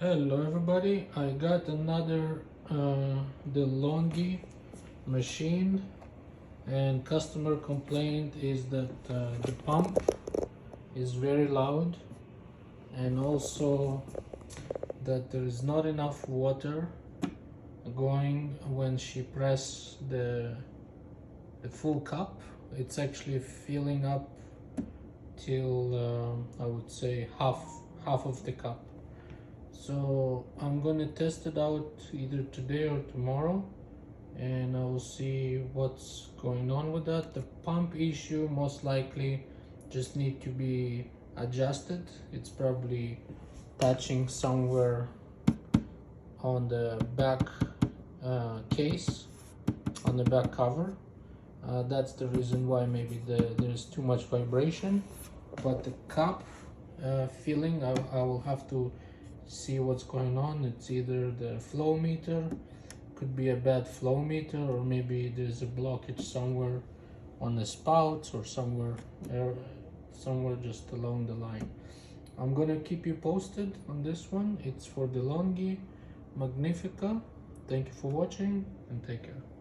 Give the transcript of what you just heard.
Hello everybody, I got another Delonghi machine, and customer complaint is that the pump is very loud, and also that there is not enough water going when she press the full cup. It's actually filling up till I would say half of the cup. So I'm gonna test it out either today or tomorrow, and I will see what's going on with that. The pump issue most likely just need to be adjusted. It's probably touching somewhere on the back case, on the back cover. That's the reason why maybe there's too much vibration. But the cup filling, I will have to see what's going on. It's either the flow meter, could be a bad flow meter, or maybe there's a blockage somewhere on the spouts or somewhere just along the line. I'm gonna keep you posted on this one. It's for Delonghi Magnifica. Thank you for watching and take care.